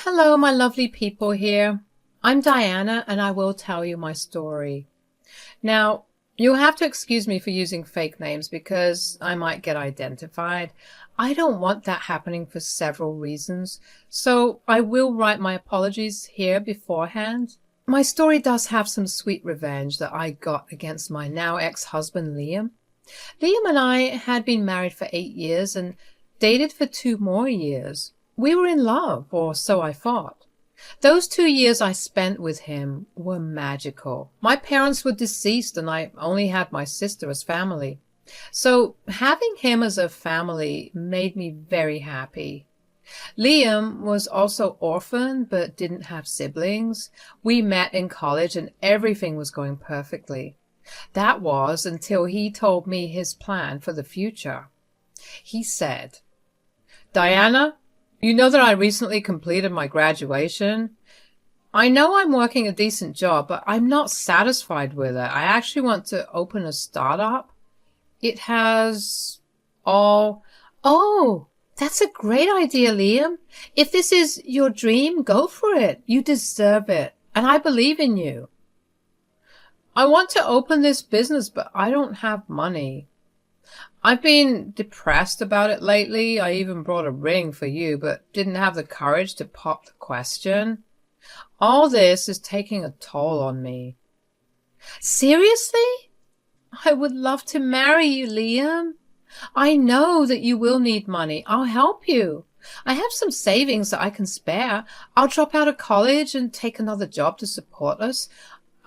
Hello, my lovely people here. I'm Diana, and I will tell you my story. Now, you'll have to excuse me for using fake names because I might get identified. I don't want that happening for several reasons, so I will write my apologies here beforehand. My story does have some sweet revenge that I got against my now ex-husband, Liam. Liam and I had been married for 8 years and dated for 2 more years. We were in love, or so I thought. Those 2 years I spent with him were magical. My parents were deceased and I only had my sister as family. So having him as a family made me very happy. Liam was also orphaned but didn't have siblings. We met in college and everything was going perfectly. That was until he told me his plan for the future. He said, "Diana, you know that I recently completed my graduation. I know I'm working a decent job, but I'm not satisfied with it. I actually want to open a startup. It has all... Oh, that's a great idea, Liam. If this is your dream, go for it. You deserve it, and I believe in you. I want to open this business, but I don't have money. I've been depressed about it lately. I even brought a ring for you, but didn't have the courage to pop the question. All this is taking a toll on me." "Seriously? I would love to marry you, Liam. I know that you will need money. I'll help you. I have some savings that I can spare. I'll drop out of college and take another job to support us.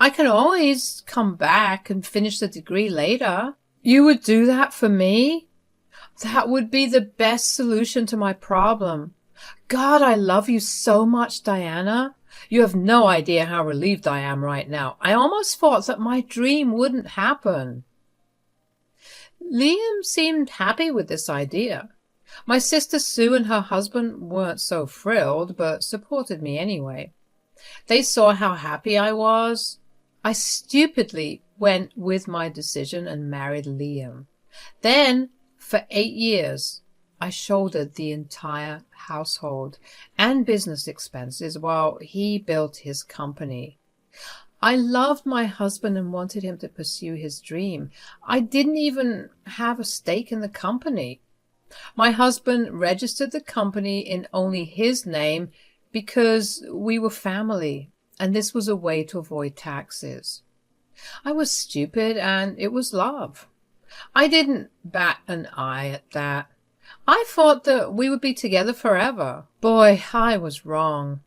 I can always come back and finish the degree later." "You would do that for me? That would be the best solution to my problem. God, I love you so much, Diana. You have no idea how relieved I am right now. I almost thought that my dream wouldn't happen." Liam seemed happy with this idea. My sister Sue and her husband weren't so thrilled, but supported me anyway. They saw how happy I was. I stupidly went with my decision and married Liam. Then, for 8 years, I shouldered the entire household and business expenses while he built his company. I loved my husband and wanted him to pursue his dream. I didn't even have a stake in the company. My husband registered the company in only his name because we were family, and this was a way to avoid taxes. I was stupid, and it was love. I didn't bat an eye at that. I thought that we would be together forever. Boy, I was wrong.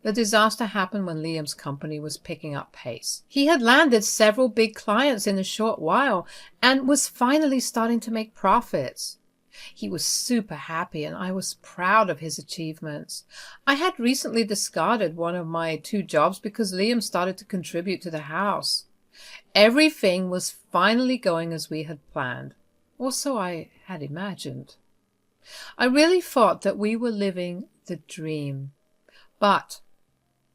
The disaster happened when Liam's company was picking up pace. He had landed several big clients in a short while and was finally starting to make profits. He was super happy, and I was proud of his achievements. I had recently discarded one of my 2 jobs because Liam started to contribute to the house. Everything was finally going as we had planned, or so I had imagined. I really thought that we were living the dream, but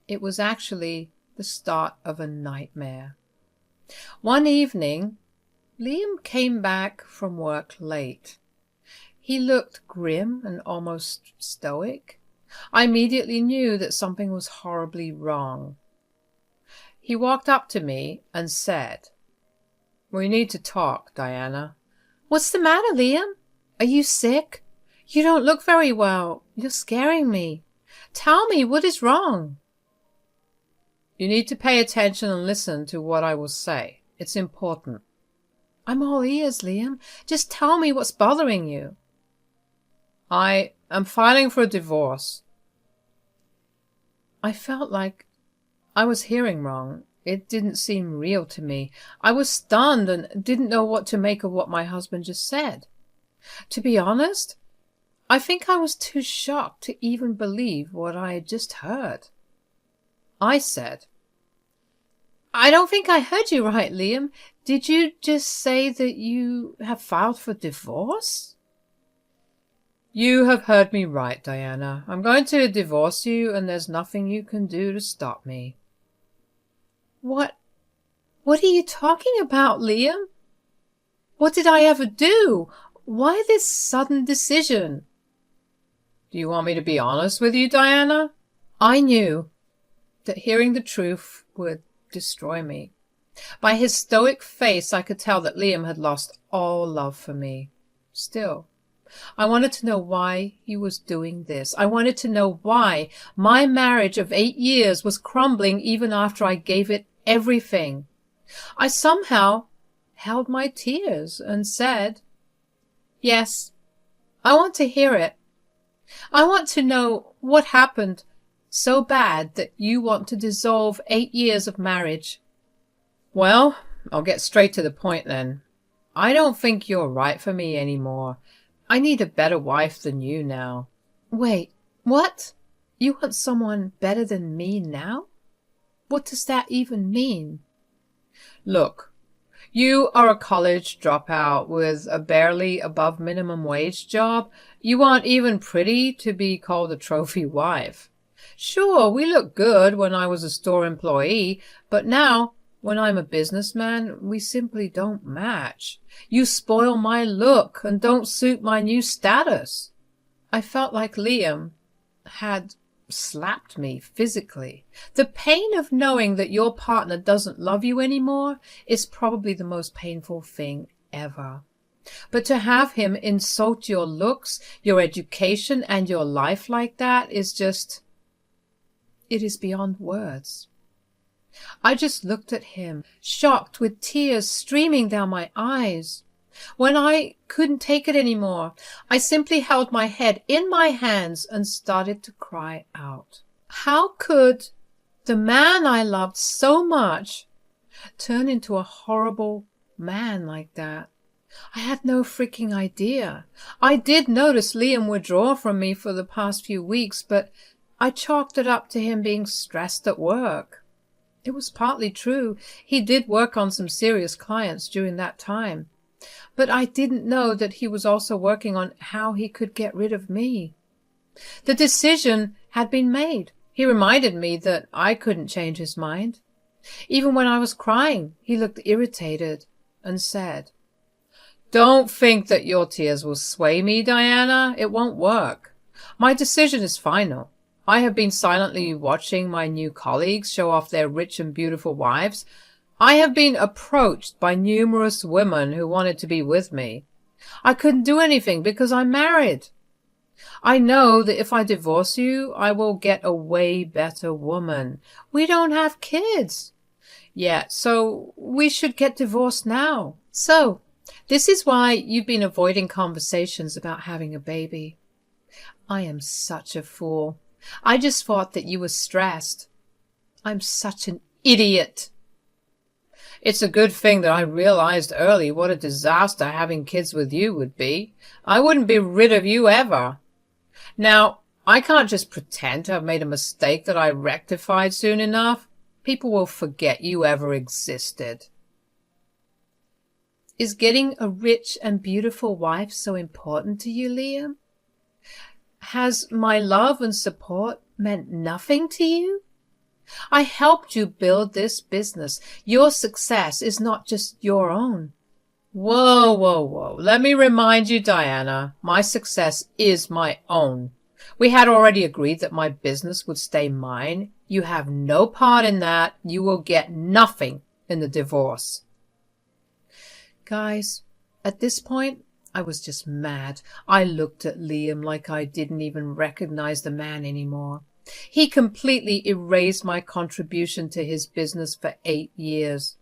it was actually the start of a nightmare. One evening, Liam came back from work late. He looked grim and almost stoic. I immediately knew that something was horribly wrong. He walked up to me and said, "We need to talk, Diana." "What's the matter, Liam? Are you sick? You don't look very well. You're scaring me. Tell me, what is wrong?" "You need to pay attention and listen to what I will say. It's important." "I'm all ears, Liam. Just tell me what's bothering you." "I am filing for a divorce." I felt like I was hearing wrong. It didn't seem real to me. I was stunned and didn't know what to make of what my husband just said. To be honest, I think I was too shocked to even believe what I had just heard. I said, "I don't think I heard you right, Liam. Did you just say that you have filed for divorce?" "You have heard me right, Diana. I'm going to divorce you, and there's nothing you can do to stop me." What are you talking about, Liam? What did I ever do? Why this sudden decision?" "Do you want me to be honest with you, Diana?" I knew that hearing the truth would destroy me. By his stoic face, I could tell that Liam had lost all love for me. Still, I wanted to know why he was doing this. I wanted to know why my marriage of 8 years was crumbling even after I gave it everything. I somehow held my tears and said, "Yes, I want to hear it. I want to know what happened so bad that you want to dissolve 8 years of marriage." "Well, I'll get straight to the point then. I don't think you're right for me anymore. I need a better wife than you now." "Wait, what? You want someone better than me now? What does that even mean?" "Look, you are a college dropout with a barely above minimum wage job. You aren't even pretty to be called a trophy wife. Sure, we look good when I was a store employee, but now, when I'm a businessman, we simply don't match. You spoil my look and don't suit my new status." I felt like Liam had slapped me physically. The pain of knowing that your partner doesn't love you anymore is probably the most painful thing ever. But to have him insult your looks, your education, and your life like that is just... it is beyond words. I just looked at him, shocked, with tears streaming down my eyes. When I couldn't take it anymore, I simply held my head in my hands and started to cry out. How could the man I loved so much turn into a horrible man like that? I had no freaking idea. I did notice Liam withdraw from me for the past few weeks, but I chalked it up to him being stressed at work. It was partly true. He did work on some serious clients during that time. But I didn't know that he was also working on how he could get rid of me. The decision had been made. He reminded me that I couldn't change his mind. Even when I was crying, he looked irritated and said, "Don't think that your tears will sway me, Diana. It won't work. My decision is final. I have been silently watching my new colleagues show off their rich and beautiful wives. I have been approached by numerous women who wanted to be with me. I couldn't do anything because I'm married. I know that if I divorce you, I will get a way better woman. We don't have kids yet, so we should get divorced now. So, this is why you've been avoiding conversations about having a baby. I am such a fool. I just thought that you were stressed. I'm such an idiot." It's a good thing that I realized early what a disaster having kids with you would be. I wouldn't be rid of you ever. Now, I can't just pretend to have made a mistake that I rectified soon enough. People will forget you ever existed. Is getting a rich and beautiful wife so important to you, Liam? Has my love and support meant nothing to you? I helped you build this business. Your success is not just your own. Whoa, whoa, whoa. Let me remind you, Diana, my success is my own. We had already agreed that my business would stay mine. You have no part in that. You will get nothing in the divorce. Guys, at this point, I was just mad. I looked at Liam like I didn't even recognize the man anymore. He completely erased my contribution to his business for 8 years.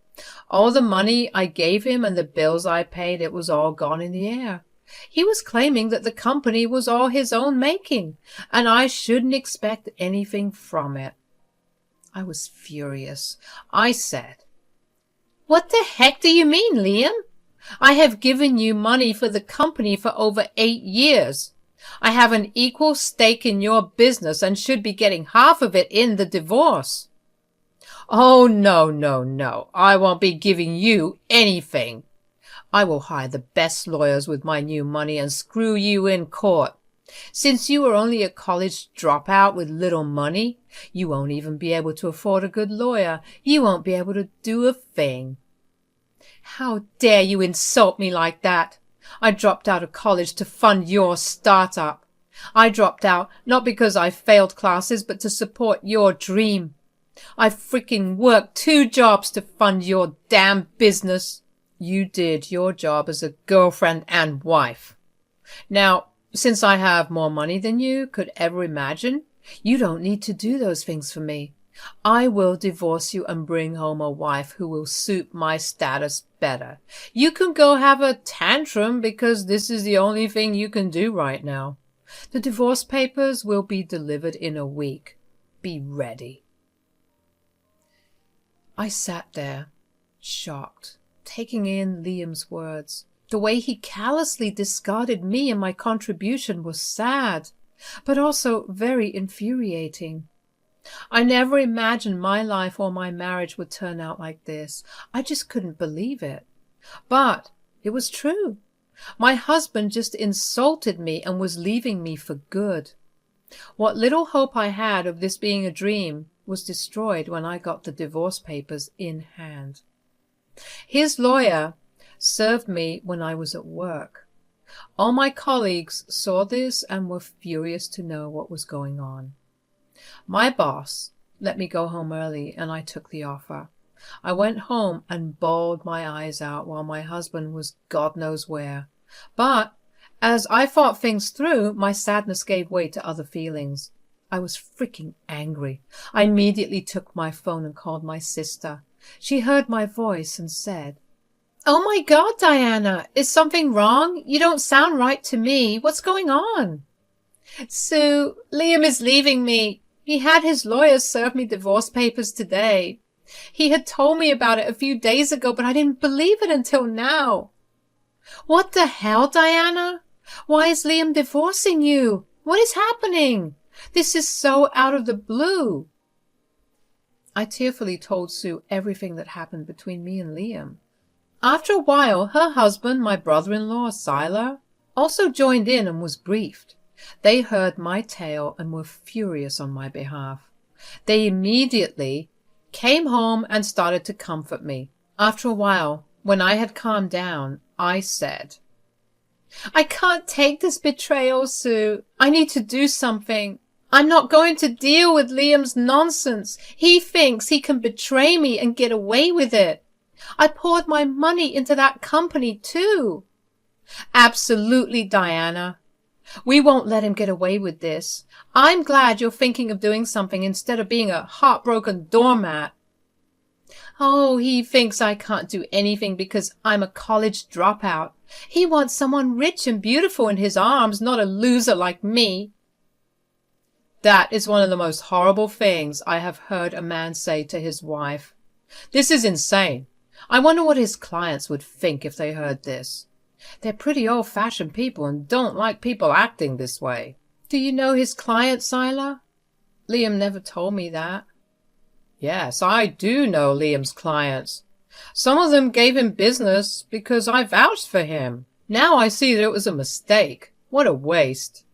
All the money I gave him and the bills I paid, it was all gone in the air. He was claiming that the company was all his own making, and I shouldn't expect anything from it. I was furious. I said, "What the heck do you mean, Liam? I have given you money for the company for over 8 years. I have an equal stake in your business and should be getting half of it in the divorce." "Oh, no, no, no. I won't be giving you anything. I will hire the best lawyers with my new money and screw you in court. Since you are only a college dropout with little money, you won't even be able to afford a good lawyer. You won't be able to do a thing." "How dare you insult me like that? I dropped out of college to fund your startup. I dropped out, not because I failed classes, but to support your dream. I freaking worked 2 jobs to fund your damn business. You did your job as a girlfriend and wife. Now, since I have more money than you could ever imagine, you don't need to do those things for me. I will divorce you and bring home a wife who will suit my status better. You can go have a tantrum because this is the only thing you can do right now. The divorce papers will be delivered in a week. Be ready. I sat there, shocked, taking in Liam's words. The way he callously discarded me and my contribution was sad, but also very infuriating. I never imagined my life or my marriage would turn out like this. I just couldn't believe it. But it was true. My husband just insulted me and was leaving me for good. What little hope I had of this being a dream was destroyed when I got the divorce papers in hand. His lawyer served me when I was at work. All my colleagues saw this and were furious to know what was going on. My boss let me go home early, and I took the offer. I went home and bawled my eyes out while my husband was God knows where. But as I thought things through, my sadness gave way to other feelings. I was freaking angry. I immediately took my phone and called my sister. She heard my voice and said, "Oh my God, Diana, is something wrong? You don't sound right to me. What's going on?" "Sue, Liam is leaving me. He had his lawyers serve me divorce papers today. He had told me about it a few days ago, but I didn't believe it until now." "What the hell, Diana? Why is Liam divorcing you? What is happening? This is so out of the blue." I tearfully told Sue everything that happened between me and Liam. After a while, her husband, my brother-in-law, Siler, also joined in and was briefed. They heard my tale and were furious on my behalf. They immediately came home and started to comfort me. After a while, when I had calmed down, I said, "I can't take this betrayal, Sue. I need to do something. I'm not going to deal with Liam's nonsense. He thinks he can betray me and get away with it. I poured my money into that company too." "Absolutely, Diana. We won't let him get away with this. I'm glad you're thinking of doing something instead of being a heartbroken doormat." "Oh, he thinks I can't do anything because I'm a college dropout. He wants someone rich and beautiful in his arms, not a loser like me." That is one of the most horrible things I have heard a man say to his wife. This is insane. I wonder what his clients would think if they heard this. They're pretty old-fashioned people and don't like people acting this way. "Do you know his client, Siler?" "Liam never told me that." "Yes, I do know Liam's clients. Some of them gave him business because I vouched for him. Now I see that it was a mistake. What a waste."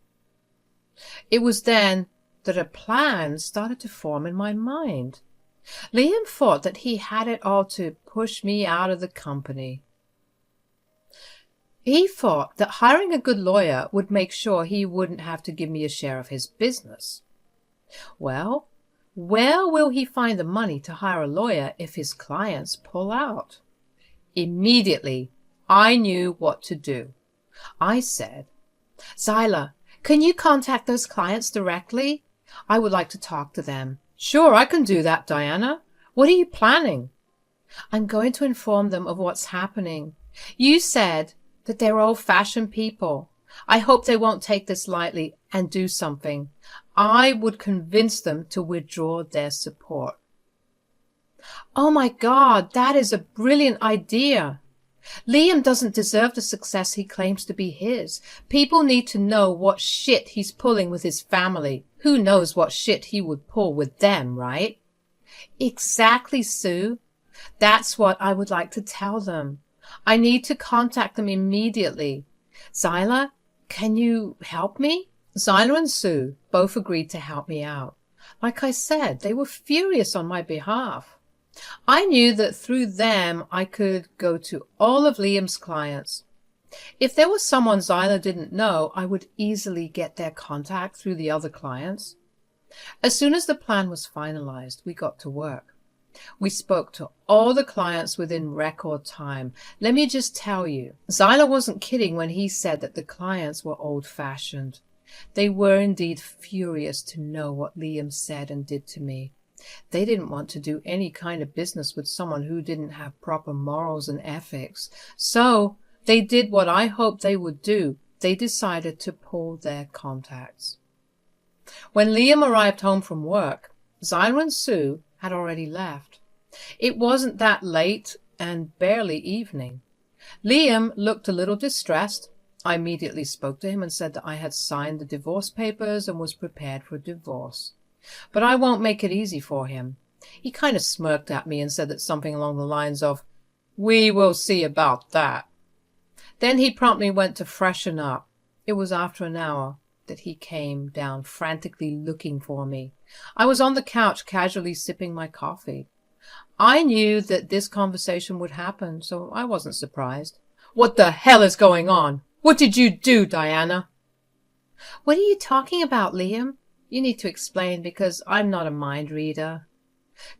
It was then that a plan started to form in my mind. Liam thought that he had it all to push me out of the company. He thought that hiring a good lawyer would make sure he wouldn't have to give me a share of his business. Well, where will he find the money to hire a lawyer if his clients pull out? Immediately, I knew what to do. I said, "Siler, can you contact those clients directly? I would like to talk to them." "Sure, I can do that, Diana. What are you planning?" "I'm going to inform them of what's happening. You said that they're old-fashioned people. I hope they won't take this lightly and do something. I would convince them to withdraw their support." "Oh my God, that is a brilliant idea. Liam doesn't deserve the success he claims to be his. People need to know what shit he's pulling with his family. Who knows what shit he would pull with them, right?" "Exactly, Sue. That's what I would like to tell them. I need to contact them immediately. Siler, can you help me?" Siler and Sue both agreed to help me out. Like I said, they were furious on my behalf. I knew that through them I could go to all of Liam's clients. If there was someone Zyla didn't know, I would easily get their contact through the other clients. As soon as the plan was finalized, we got to work. We spoke to all the clients within record time. Let me just tell you, Zyla wasn't kidding when he said that the clients were old-fashioned. They were indeed furious to know what Liam said and did to me. They didn't want to do any kind of business with someone who didn't have proper morals and ethics. So they did what I hoped they would do. They decided to pull their contacts. When Liam arrived home from work, Zyla and Sue had already left. It wasn't that late and barely evening. Liam looked a little distressed. I immediately spoke to him and said that I had signed the divorce papers and was prepared for divorce. But I won't make it easy for him. He kind of smirked at me and said that something along the lines of, "We will see about that." Then he promptly went to freshen up. It was after an hour that he came down frantically looking for me. I was on the couch casually sipping my coffee. I knew that this conversation would happen, so I wasn't surprised. "What the hell is going on? What did you do, Diana?" "What are you talking about, Liam? You need to explain because I'm not a mind reader."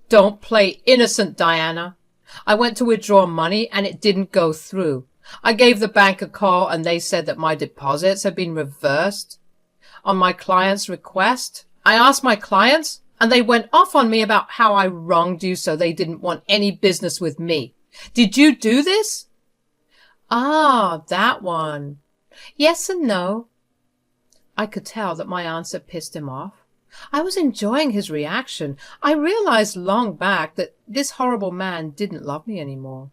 "Don't play innocent, Diana. I went to withdraw money and it didn't go through. I gave the bank a call and they said that my deposits had been reversed on my client's request. I asked my clients and they went off on me about how I wronged you, so they didn't want any business with me. Did you do this?" "Ah, that one. Yes and no." I could tell that my answer pissed him off. I was enjoying his reaction. I realized long back that this horrible man didn't love me anymore.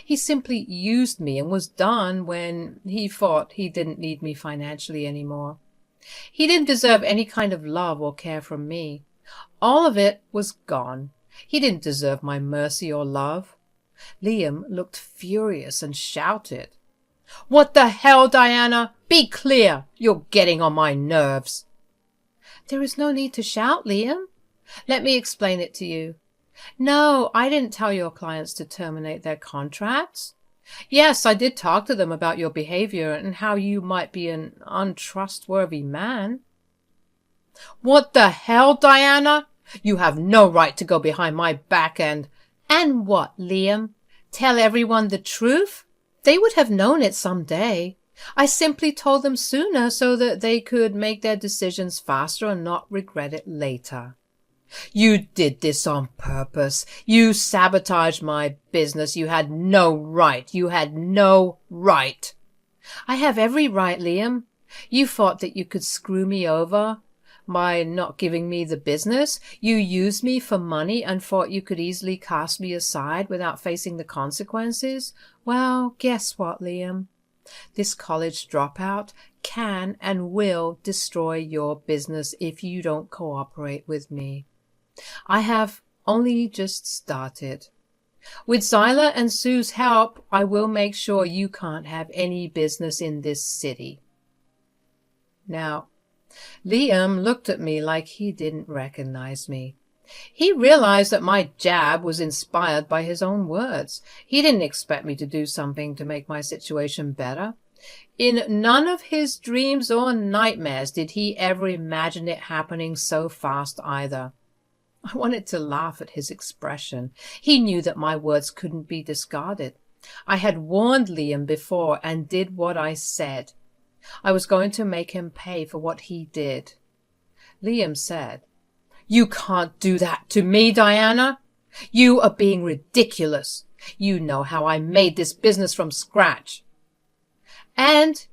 He simply used me and was done when he thought he didn't need me financially anymore. He didn't deserve any kind of love or care from me. All of it was gone. He didn't deserve my mercy or love. Liam looked furious and shouted, "What the hell, Diana? Be clear. You're getting on my nerves." "There is no need to shout, Liam. Let me explain it to you. No, I didn't tell your clients to terminate their contracts. Yes, I did talk to them about your behavior and how you might be an untrustworthy man." "What the hell, Diana? You have no right to go behind my back and—" "And what, Liam? Tell everyone the truth? They would have known it some day. I simply told them sooner so that they could make their decisions faster and not regret it later." "You did this on purpose. You sabotaged my business. You had no right. You had no right." "I have every right, Liam. You thought that you could screw me over by not giving me the business. You used me for money and thought you could easily cast me aside without facing the consequences. Well, guess what, Liam? This college dropout can and will destroy your business if you don't cooperate with me. I have only just started. With Zyla and Sue's help, I will make sure you can't have any business in this city." Now, Liam looked at me like he didn't recognize me. He realized that my jab was inspired by his own words. He didn't expect me to do something to make my situation better. In none of his dreams or nightmares did he ever imagine it happening so fast either. I wanted to laugh at his expression. He knew that my words couldn't be discarded. I had warned Liam before and did what I said. I was going to make him pay for what he did. Liam said, "You can't do that to me, Diana. You are being ridiculous. You know how I made this business from scratch. And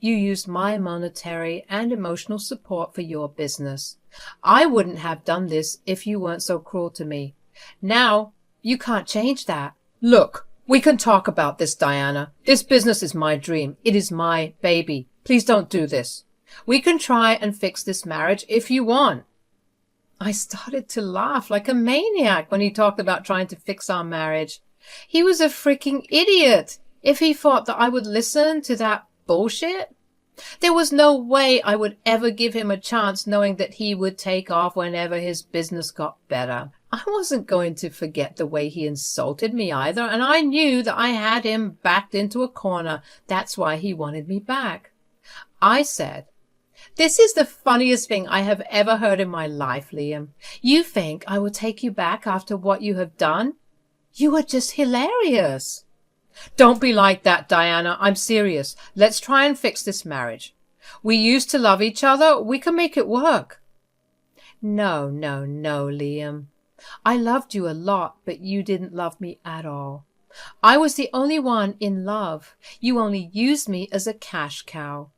you used my monetary and emotional support for your business. I wouldn't have done this if you weren't so cruel to me. Now, you can't change that." "Look, we can talk about this, Diana. This business is my dream. It is my baby. Please don't do this. We can try and fix this marriage if you want." I started to laugh like a maniac when he talked about trying to fix our marriage. He was a freaking idiot if he thought that I would listen to that bullshit. There was no way I would ever give him a chance knowing that he would take off whenever his business got better. I wasn't going to forget the way he insulted me either, and I knew that I had him backed into a corner. That's why he wanted me back. I said, "This is the funniest thing I have ever heard in my life, Liam. You think I will take you back after what you have done? You are just hilarious." "Don't be like that, Diana. I'm serious. Let's try and fix this marriage. We used to love each other. We can make it work." No, Liam. I loved you a lot, but you didn't love me at all. I was the only one in love. You only used me as a cash cow.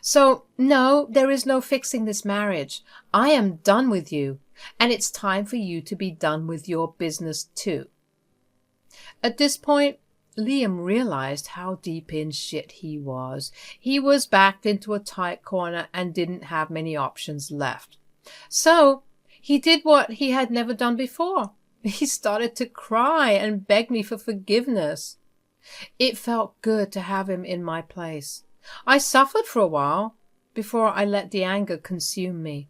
So, no, there is no fixing this marriage. I am done with you, and it's time for you to be done with your business too. At this point, Liam realized how deep in shit he was. He was backed into a tight corner and didn't have many options left. So, he did what he had never done before. He started to cry and beg me for forgiveness. It felt good to have him in my place. I suffered for a while before I let the anger consume me.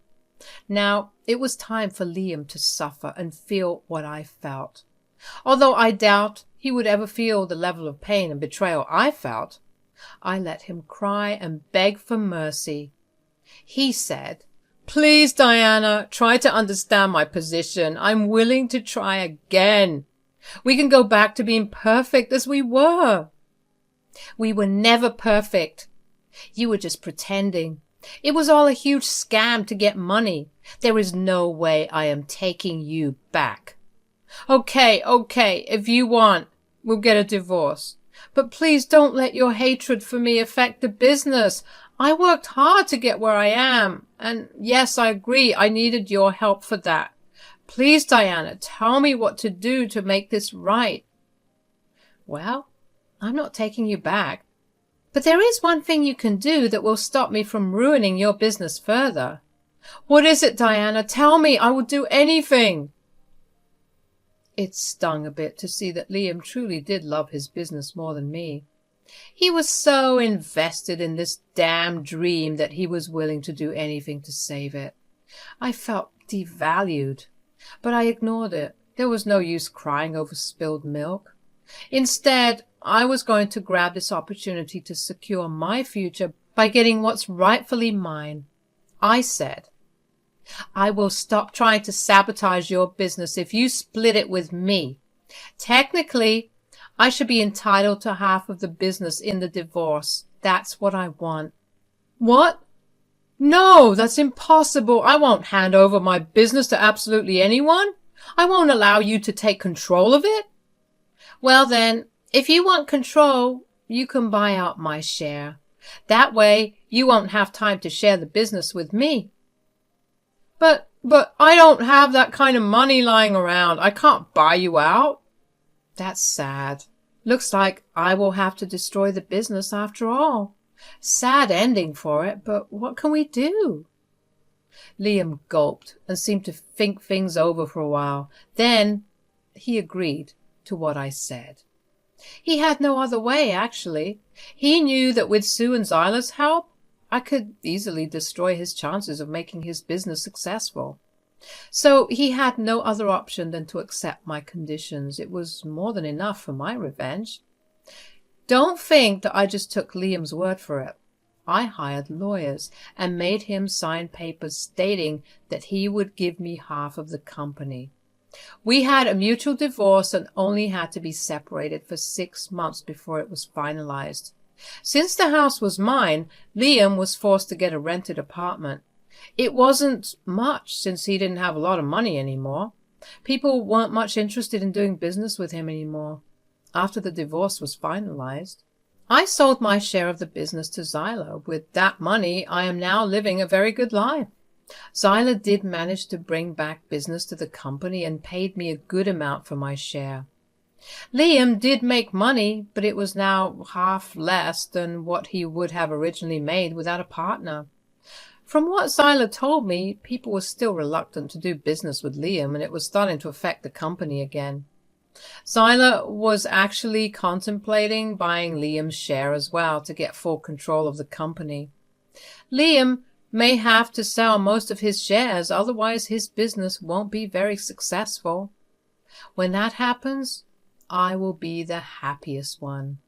Now it was time for Liam to suffer and feel what I felt. Although I doubt he would ever feel the level of pain and betrayal I felt, I let him cry and beg for mercy. He said, "Please, Diana, try to understand my position. I'm willing to try again. We can go back to being perfect as we were." "We were never perfect. You were just pretending. It was all a huge scam to get money. There is no way I am taking you back." Okay, if you want, we'll get a divorce. But please don't let your hatred for me affect the business. I worked hard to get where I am. And yes, I agree, I needed your help for that. Please, Diana, tell me what to do to make this right." "Well, I'm not taking you back. But there is one thing you can do that will stop me from ruining your business further." "What is it, Diana? Tell me. I will do anything." It stung a bit to see that Liam truly did love his business more than me. He was so invested in this damn dream that he was willing to do anything to save it. I felt devalued, but I ignored it. There was no use crying over spilled milk. Instead, I was going to grab this opportunity to secure my future by getting what's rightfully mine. I said, "I will stop trying to sabotage your business if you split it with me. Technically, I should be entitled to half of the business in the divorce. That's what I want." "What? No, that's impossible. I won't hand over my business to absolutely anyone. I won't allow you to take control of it." "Well then, if you want control, you can buy out my share. That way, you won't have time to share the business with me." But I don't have that kind of money lying around. I can't buy you out." "That's sad. Looks like I will have to destroy the business after all. Sad ending for it, but what can we do?" Liam gulped and seemed to think things over for a while. Then he agreed to what I said. He had no other way, actually. He knew that with Sue and Zyla's help, I could easily destroy his chances of making his business successful. So he had no other option than to accept my conditions. It was more than enough for my revenge. Don't think that I just took Liam's word for it. I hired lawyers and made him sign papers stating that he would give me half of the company. We had a mutual divorce and only had to be separated for 6 months before it was finalized. Since the house was mine, Liam was forced to get a rented apartment. It wasn't much since he didn't have a lot of money anymore. People weren't much interested in doing business with him anymore after the divorce was finalized. I sold my share of the business to Zyla. With that money, I am now living a very good life. Zyla did manage to bring back business to the company and paid me a good amount for my share. Liam did make money, but it was now half less than what he would have originally made without a partner. From what Zyla told me, people were still reluctant to do business with Liam, and it was starting to affect the company again. Zyla was actually contemplating buying Liam's share as well to get full control of the company. Liam may have to sell most of his shares, otherwise his business won't be very successful. When that happens, I will be the happiest one.